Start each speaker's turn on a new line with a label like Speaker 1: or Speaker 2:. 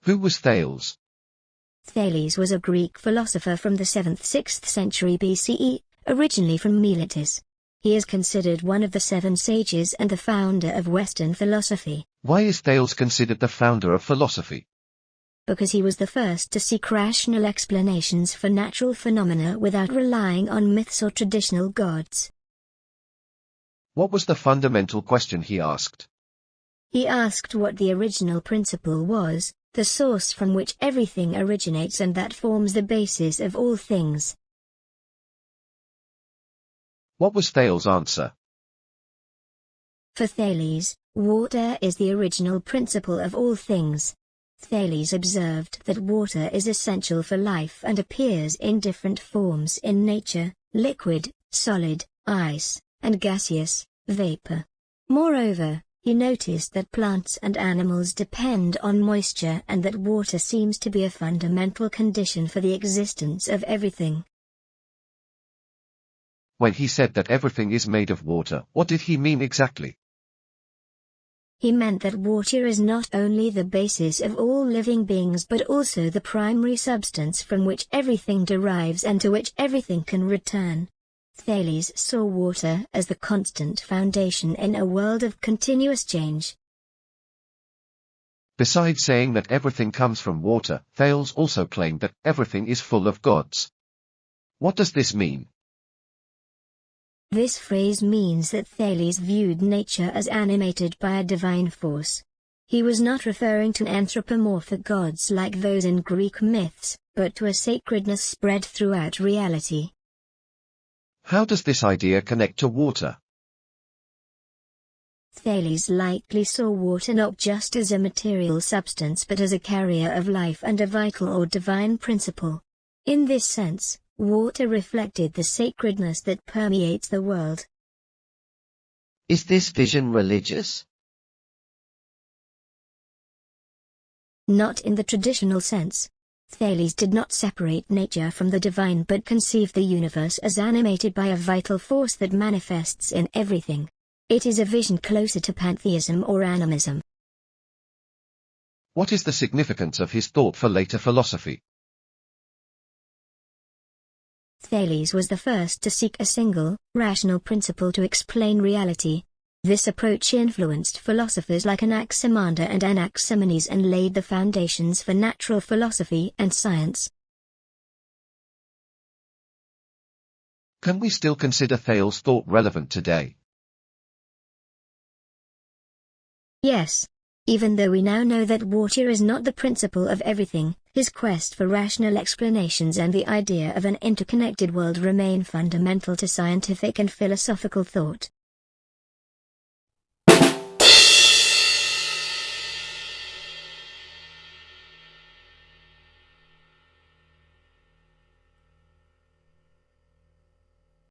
Speaker 1: Who was Thales?
Speaker 2: Thales was a Greek philosopher from the 7th–6th century BCE, originally from Miletus. He is considered one of the 7 sages and the founder of Western philosophy.
Speaker 1: Why is Thales considered the founder of philosophy?
Speaker 2: Because he was the first to seek rational explanations for natural phenomena without relying on myths or traditional gods.
Speaker 1: What was the fundamental question he asked?
Speaker 2: He asked what the original principle was, the source from which everything originates and that forms the basis of all things.
Speaker 1: What was Thales' answer?
Speaker 2: For Thales, water is the original principle of all things. Thales observed that water is essential for life and appears in different forms in nature: liquid, solid, ice, and gaseous, vapor. Moreover, he noticed that plants and animals depend on moisture and that water seems to be a fundamental condition for the existence of everything.
Speaker 1: When he said that everything is made of water, what did he mean exactly?
Speaker 2: He meant that water is not only the basis of all living beings but also the primary substance from which everything derives and to which everything can return. Thales saw water as the constant foundation in a world of continuous change.
Speaker 1: Besides saying that everything comes from water, Thales also claimed that everything is full of gods. What does this mean?
Speaker 2: This phrase means that Thales viewed nature as animated by a divine force. He was not referring to anthropomorphic gods like those in Greek myths, but to a sacredness spread throughout reality.
Speaker 1: How does this idea connect to water?
Speaker 2: Thales likely saw water not just as a material substance but as a carrier of life and a vital or divine principle. In this sense, water reflected the sacredness that permeates the world.
Speaker 3: Is this vision religious?
Speaker 2: Not in the traditional sense. Thales did not separate nature from the divine but conceived the universe as animated by a vital force that manifests in everything. It is a vision closer to pantheism or animism.
Speaker 1: What is the significance of his thought for later philosophy?
Speaker 2: Thales was the first to seek a single, rational principle to explain reality. This approach influenced philosophers like Anaximander and Anaximenes and laid the foundations for natural philosophy and science.
Speaker 1: Can we still consider Thales' thought relevant today?
Speaker 2: Yes. Even though we now know that water is not the principle of everything, his quest for rational explanations and the idea of an interconnected world remain fundamental to scientific and philosophical thought.